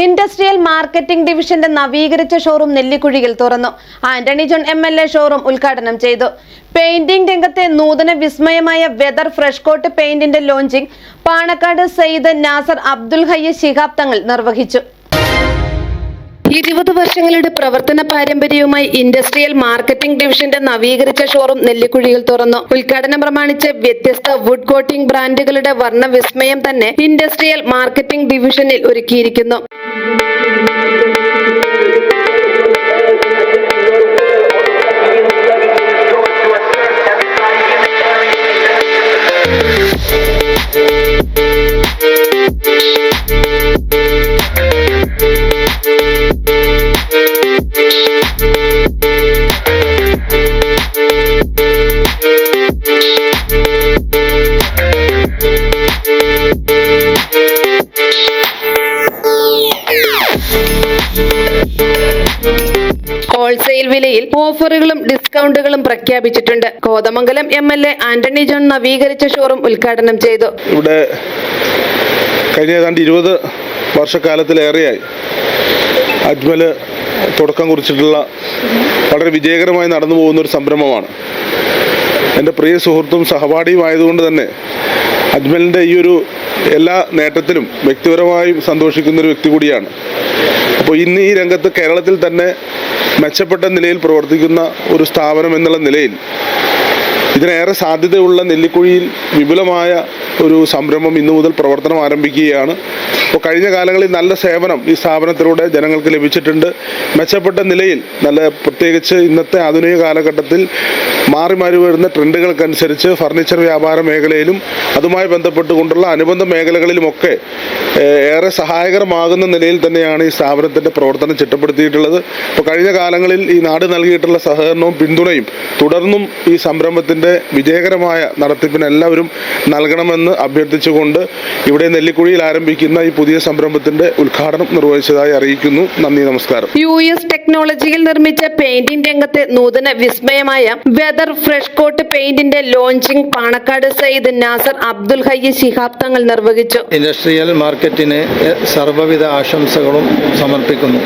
Industrial marketing ഡിവിഷന്റെ നവീകരിച്ച showroom നെല്ലിക്കുഴിയിൽ തുറന്നു. ആന്റണി ജോൺ MLA ഷോറൂം ഉദ്ഘാടനം ചെയ്തു. പെയിന്റിംഗ് രംഗത്തെ നൂതന വിസ്മയമായ വെതർ ഫ്രഷ് കോട്ട് പെയിന്റിന്റെ ലോഞ്ചിംഗ് പാണക്കാട് സയ്യിദ് നാസർ അബ്ദുൽ ഹയ്യ് ശിഹാബ് തങ്ങൾ നിർവഹിച്ചു. 20 വർഷങ്ങളുടെ പ്രവർത്തന പാരമ്പര്യവുമായി ഇൻഡസ്ട്രിയൽ മാർക്കറ്റിംഗ് ഡിവിഷന്റെ നവീകരിച്ച ഷോറൂം നെല്ലിക്കുഴിയിൽ തുറന്നു. ഉദ്ഘാടനം പ്രമാണിച്ച് വ്യത്യസ്ത വുഡ് കോട്ടിംഗ് ബ്രാൻഡുകളുടെ വർണ്ണ വിസ്മയം തന്നെ ഇൻഡസ്ട്രിയൽ മാർക്കറ്റിംഗ് ഡിവിഷനിൽ ഒരുക്കിയിരിക്കുന്നു. ഹോൾസെയിൽ വിലയിൽ ഓഫറുകളും ഡിസ്കൗണ്ടുകളും പ്രഖ്യാപിച്ചിട്ടുണ്ട്. കോതമംഗലം MLA ആന്റണി ജോൺ നവീകരിച്ച ഷോറൂം ഉദ്ഘാടനം ചെയ്തു. ഇവിടെ കഴിഞ്ഞ ഏതാണ്ട് 20 വർഷക്കാലത്തിലേറെയായി അജ്മല് തുടക്കം കുറിച്ചിട്ടുള്ള വളരെ വിജയകരമായി നടന്നു പോകുന്ന ഒരു സംരംഭമാണ്. എൻ്റെ പ്രിയ സുഹൃത്തും സഹപാഠിയും ആയതുകൊണ്ട് തന്നെ അജ്മലിൻ്റെ ഈ ഒരു എല്ലാ നേട്ടത്തിലും വ്യക്തിപരമായും സന്തോഷിക്കുന്ന ഒരു വ്യക്തി കൂടിയാണ്. അപ്പോൾ ഇന്ന് ഈ രംഗത്ത് കേരളത്തിൽ തന്നെ മെച്ചപ്പെട്ട നിലയിൽ പ്രവർത്തിക്കുന്ന ഒരു സ്ഥാപനം എന്നുള്ള നിലയിൽ ഇതിനേറെ സാധ്യതയുള്ള നെല്ലിക്കുഴിയിൽ വിപുലമായ ഒരു സംരംഭം ഇന്നു മുതൽ പ്രവർത്തനം ആരംഭിക്കുകയാണ്. അപ്പോൾ കഴിഞ്ഞ കാലങ്ങളിൽ നല്ല സേവനം ഈ സ്ഥാപനത്തിലൂടെ ജനങ്ങൾക്ക് ലഭിച്ചിട്ടുണ്ട്. മെച്ചപ്പെട്ട നിലയിൽ പ്രത്യേകിച്ച് ഇന്നത്തെ ആധുനിക കാലഘട്ടത്തിൽ മാറി വരുന്ന ട്രെൻഡുകൾക്കനുസരിച്ച് ഫർണിച്ചർ വ്യാപാര മേഖലയിലും അതുമായി ബന്ധപ്പെട്ടുകൊണ്ടുള്ള അനുബന്ധ മേഖലകളിലുമൊക്കെ ഏറെ സഹായകരമാകുന്ന നിലയിൽ തന്നെയാണ് ഈ സ്ഥാപനത്തിൻ്റെ പ്രവർത്തനം ചിട്ടപ്പെടുത്തിയിട്ടുള്ളത്. അപ്പോൾ കഴിഞ്ഞ കാലങ്ങളിൽ ഈ നാട് നൽകിയിട്ടുള്ള സഹകരണവും പിന്തുണയും തുടർന്നും ഈ സംരംഭത്തിൻ്റെ വിജയകരമായ നടത്തിപ്പിന് എല്ലാവരും നൽകണമെന്ന് അഭ്യർത്ഥിച്ചുകൊണ്ട് ഇവിടെ നെല്ലിക്കുഴിയിൽ ആരംഭിക്കുന്ന ഈ പുതിയ സംരംഭത്തിന്റെ ഉദ്ഘാടനം നിർവഹിച്ചതായി അറിയിക്കുന്നു. നന്ദി, നമസ്കാരം. US ടെക്നോളജിയിൽ നിർമ്മിച്ച പെയിന്റിംഗ് രംഗത്തെ നൂതന വിസ്മയമായ വെതർ ഫ്രഷ് കോട്ട് പെയിന്റിന്റെ ലോഞ്ചിംഗ് പാണക്കാട് സയ്യിദ് നാസർ അബ്ദുൽ ഹയ്യ് ശിഹാബ് തങ്ങൾ നിർവഹിച്ചു. ഇൻഡസ്ട്രിയൽ മാർക്കറ്റിന് സർവ്വവിധ ആശംസകളും സമർപ്പിക്കുന്നു.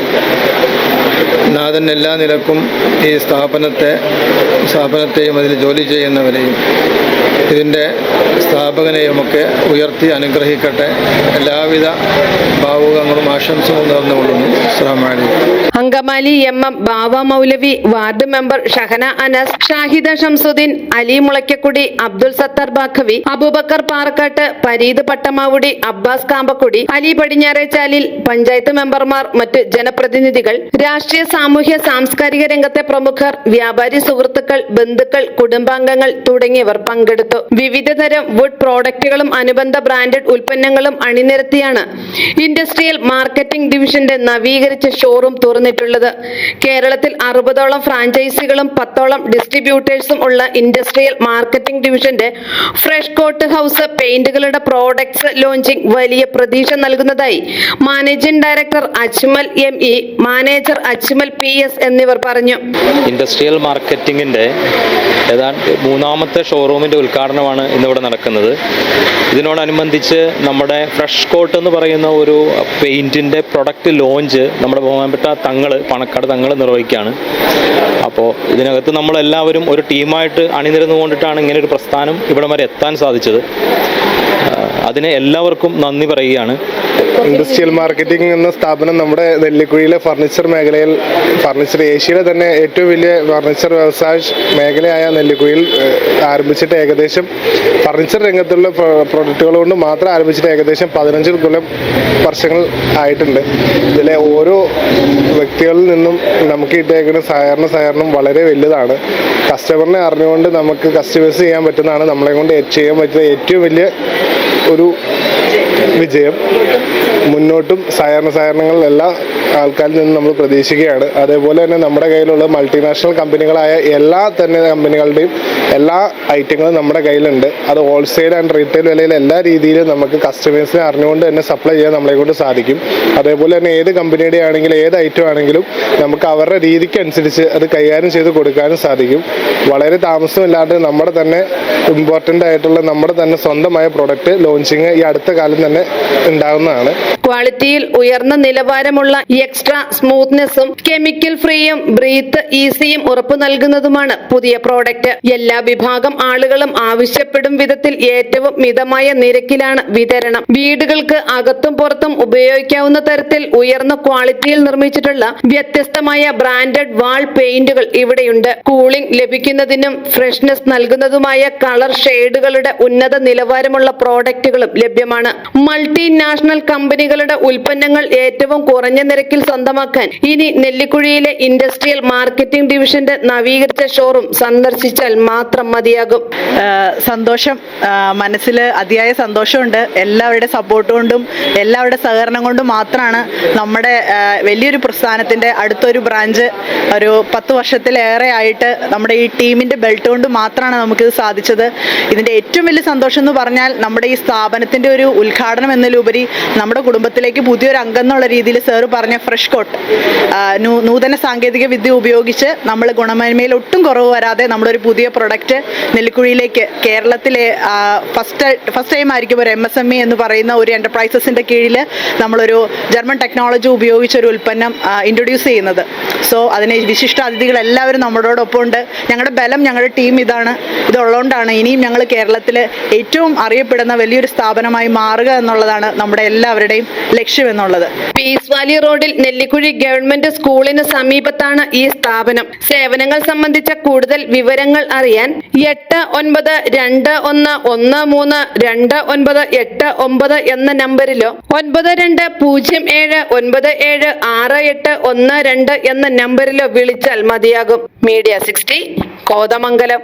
നാഥൻ എല്ലാ നിലക്കും ഈ സ്ഥാപനത്തെയും അതിൽ ജോലി ചെയ്യുന്നവരെയും ഇതിൻ്റെ സ്ഥാപകനെയുമൊക്കെ ഉയർത്തി അനുഗ്രഹിക്കട്ടെ. എല്ലാവിധ ഭാവുകങ്ങളും ആശംസകളും നേർന്നുകൊള്ളുന്നു. അസ്സലാമു അലൈക്കും. Angamaly MM Bava Moulavi, ward member Shahana Anas, Shahida Shamsuddin, Ali Mulakkakudi, Abdul Sathar Baqavi, Aboobacker Parakkattu, Pareed Pattamavudi, Abbas Kampakkudi, Ali Padinjarechalil, panchayat മെമ്പർമാർ, മറ്റ് ജനപ്രതിനിധികൾ, രാഷ്ട്രീയ സാമൂഹ്യ സാംസ്കാരിക രംഗത്തെ പ്രമുഖർ, വ്യാപാരി സുഹൃത്തുക്കൾ, ബന്ധുക്കൾ, കുടുംബാംഗങ്ങൾ തുടങ്ങിയവർ പങ്കെടുത്തു. വിവിധതരം വുഡ് പ്രോഡക്റ്റുകളും അനുബന്ധ ബ്രാൻഡഡ് ഉൽപ്പന്നങ്ങളും അണിനിരത്തിയാണ് ഇൻഡസ്ട്രിയൽ മാർക്കറ്റിംഗ് ഡിവിഷന്റെ നവീകരിച്ച ഷോറൂം തുറന്നിട്ടുള്ളത്. കേരളത്തിൽ 60ഓളം ഫ്രാഞ്ചൈസികളും 10ഓളം ഡിസ്ട്രിബ്യൂട്ടേഴ്സും ഉള്ള ഇൻഡസ്ട്രിയൽ മാർക്കറ്റിംഗ് ഡിവിഷന്റെ ഫ്രഷ് കോട്ട് ഹൗസ് പെയിന്റുകളുടെ പ്രോഡക്ട്സ് ലോഞ്ചിംഗ് വലിയ പ്രതീക്ഷ നൽകുന്നതായി managing director Ajmal ME, manager Ajmal PS എന്നിവർ പറഞ്ഞു. ഇൻഡസ്ട്രിയൽ മാർക്കറ്റിംഗിന്റെ ഏതാണ്ട് 3ാമത്തെ ഷോറൂമിന്റെ ഉദ്ഘാടനമാണ് ഇന്നിവിടെ നടക്കുന്നത്. ഇതിനോടനുബന്ധിച്ച് നമ്മുടെ ഫ്രഷ് കോട്ട് എന്ന് പറയുന്ന ഒരു പെയിന്റിന്റെ പ്രൊഡക്റ്റ് ലോഞ്ച് നമ്മുടെ ബഹുമാനപ്പെട്ട പാണക്കാട് തങ്ങൾ നിർവഹിക്കുകയാണ്. അപ്പോൾ ഇതിനകത്ത് നമ്മളെല്ലാവരും ഒരു ടീമായിട്ട് അണിനിരന്നുകൊണ്ടിട്ടാണ് ഇങ്ങനെ ഒരു പ്രസ്ഥാനം ഇവിടം വരെ എത്താൻ സാധിച്ചത്. അതിന് എല്ലാവർക്കും നന്ദി പറയുകയാണ്. ഇൻഡസ്ട്രിയൽ മാർക്കറ്റിംഗ് എന്ന സ്ഥാപനം നമ്മുടെ നെല്ലിക്കുഴിയിലെ ഫർണിച്ചർ മേഖലയിൽ ഏഷ്യയിലെ തന്നെ ഏറ്റവും വലിയ ഫർണിച്ചർ വ്യവസായ മേഖലയായ നെല്ലിക്കുഴിയിൽ ആരംഭിച്ചിട്ട് ഏകദേശം ഫർണിച്ചർ രംഗത്തുള്ള പ്രൊഡക്റ്റുകൾ കൊണ്ട് മാത്രം ആരംഭിച്ചിട്ട് ഏകദേശം 15 വർഷങ്ങൾ ആയിട്ടുണ്ട്. ഇതിലെ ഓരോ വ്യക്തികളിൽ നിന്നും നമുക്ക് കിട്ടിയേക്കുന്ന സഹകരണം വളരെ വലുതാണ്. കസ്റ്റമറിനെ അറിഞ്ഞുകൊണ്ട് നമുക്ക് കസ്റ്റമൈസ് ചെയ്യാൻ പറ്റുന്നതാണ് നമ്മളെ കൊണ്ട് ചെയ്യാൻ പറ്റുന്ന ഏറ്റവും വലിയ ഒരു വിജയം. മുന്നോട്ടും സഹകരണങ്ങൾ എല്ലാ ആൾക്കാരിൽ നിന്നും നമ്മൾ പ്രതീക്ഷിക്കുകയാണ്. അതേപോലെ തന്നെ നമ്മുടെ കയ്യിലുള്ള മൾട്ടിനാഷണൽ കമ്പനികളായ എല്ലാ കമ്പനികളുടെയും എല്ലാ ഐറ്റങ്ങളും നമ്മുടെ കയ്യിലുണ്ട്. അത് ഹോൾസെയിൽ ആൻഡ് റീറ്റെയിൽ വിലയിൽ എല്ലാ രീതിയിലും നമുക്ക് കസ്റ്റമേഴ്സിനെ അറിഞ്ഞുകൊണ്ട് തന്നെ സപ്ലൈ ചെയ്യാൻ നമ്മളെ കൊണ്ട് സാധിക്കും. അതേപോലെ തന്നെ ഏത് കമ്പനിയുടെ ആണെങ്കിലും ഏത് ഐറ്റം ആണെങ്കിലും നമുക്ക് അവരുടെ രീതിക്ക് അനുസരിച്ച് അത് കൈകാര്യം ചെയ്ത് കൊടുക്കാനും സാധിക്കും. വളരെ താമസമില്ലാതെ നമ്മുടെ തന്നെ ഇമ്പോർട്ടൻ്റ് ആയിട്ടുള്ള നമ്മുടെ തന്നെ സ്വന്തമായ പ്രൊഡക്റ്റ് ലോഞ്ചിങ് ഈ അടുത്ത കാലം തന്നെ ഉണ്ടാകുന്നതാണ്. ക്വാളിറ്റിയിൽ ഉയർന്ന നിലവാരമുള്ള എക്സ്ട്രാ സ്മൂത്ത്നെസ്സും കെമിക്കൽ ഫ്രീയും ബ്രീത്ത് ഈസിയും ഉറപ്പു നൽകുന്നതുമാണ് പുതിയ പ്രോഡക്റ്റ്. എല്ലാ വിഭാഗം ആളുകളും ആവശ്യപ്പെടും വിധത്തിൽ ഏറ്റവും മിതമായ നിരക്കിലാണ് വിതരണം. വീടുകൾക്ക് അകത്തും പുറത്തും ഉപയോഗിക്കാവുന്ന തരത്തിൽ ഉയർന്ന ക്വാളിറ്റിയിൽ നിർമ്മിച്ചിട്ടുള്ള വ്യത്യസ്തമായ ബ്രാൻഡഡ് വാൾ പെയിന്റുകൾ ഇവിടെയുണ്ട്. കൂളിംഗ് ലഭിക്കുന്നതിനും ഫ്രഷ്നെസ് നൽകുന്നതുമായ കളർ ഷെയ്ഡുകളുടെ ഉന്നത നിലവാരമുള്ള പ്രോഡക്റ്റുകളും ലഭ്യമാണ്. മൾട്ടിനാഷണൽ കമ്പനികളുടെ ഉൽപ്പന്നങ്ങൾ ഏറ്റവും കുറഞ്ഞ നിരക്കിൽ സ്വന്തമാക്കാൻ ഇനി നെല്ലിക്കുഴിയിലെ ഇൻഡസ്ട്രിയൽ മാർക്കറ്റിംഗ് ഡിവിഷന്റെ നവീകരിച്ച ഷോറൂം സന്ദർശിച്ചാൽ മാത്രം മതിയാകും. സന്തോഷം, മനസ്സിൽ അതിയായ സന്തോഷമുണ്ട്. എല്ലാവരുടെ സപ്പോർട്ട് കൊണ്ടും എല്ലാവരുടെ സഹകരണം കൊണ്ടും മാത്രമാണ് നമ്മുടെ വലിയൊരു പ്രസ്ഥാനത്തിന്റെ അടുത്തൊരു ബ്രാഞ്ച് ഒരു 10 വർഷത്തിലേറെ ആയിട്ട് നമ്മുടെ ഈ ടീമിന്റെ ബെൽറ്റ് കൊണ്ട് മാത്രമാണ് നമുക്കിത് സാധിച്ചത്. ഇതിന്റെ ഏറ്റവും വലിയ സന്തോഷം എന്ന് പറഞ്ഞാൽ നമ്മുടെ ഈ സ്ഥാപനത്തിന്റെ ഒരു ഉദ്ഘാടനം എന്നതിലുപരി നമ്മുടെ കുടുംബത്തിലേക്ക് പുതിയൊരു അംഗം എന്നുള്ള രീതിയിൽ സാറ് പറഞ്ഞ ഫ്രഷ് കോട്ട് നൂതന സാങ്കേതിക വിദ്യ ഉപയോഗിച്ച് നമ്മൾ ഗുണമേന്മയിൽ ഒട്ടും കുറവ് വരാതെ നമ്മളൊരു പുതിയ പ്രൊഡക്റ്റ് നെല്ലിക്കുഴിയിലേക്ക് കേരളത്തിലെ ഫസ്റ്റ് ടൈം ആയിരിക്കും ഒരു MSME എന്ന് പറയുന്ന ഒരു എന്റർപ്രൈസസിന്റെ കീഴിൽ നമ്മളൊരു ജർമ്മൻ ടെക്നോളജി ഉപയോഗിച്ച് ഒരു ഉൽപ്പന്നം ഇൻട്രൊഡ്യൂസ് ചെയ്യുന്നത്. സോ അതിന് വിശിഷ്ട അതിഥികൾ എല്ലാവരും നമ്മളോടൊപ്പം ഉണ്ട്. ഞങ്ങളുടെ ബലം, ഞങ്ങളുടെ ടീം ഇതുള്ളതുകൊണ്ടാണ് ഇനിയും ഞങ്ങൾ കേരളത്തിൽ ഏറ്റവും അറിയപ്പെടുന്ന വലിയൊരു സ്ഥാപനമായി മാറുക എന്നുള്ളതാണ് നമ്മുടെ എല്ലാവരുടെയും ലക്ഷ്യം എന്നുള്ളത്. പീസ് വാലി റോഡിൽ നെല്ലിക്കുഴി ഗവൺമെന്റ് സ്കൂളിന് സമീപത്താണ് ഈ സ്ഥാപനം. സേവനങ്ങൾ സംബന്ധിച്ച കൂടുതൽ വിവരങ്ങൾ അറിയാൻ 8913192989 എന്ന നമ്പറിലോ 9207976812 എന്ന നമ്പറിലോ വിളിച്ചാൽ മതിയാകും. മീഡിയ 60 കോതമംഗലം.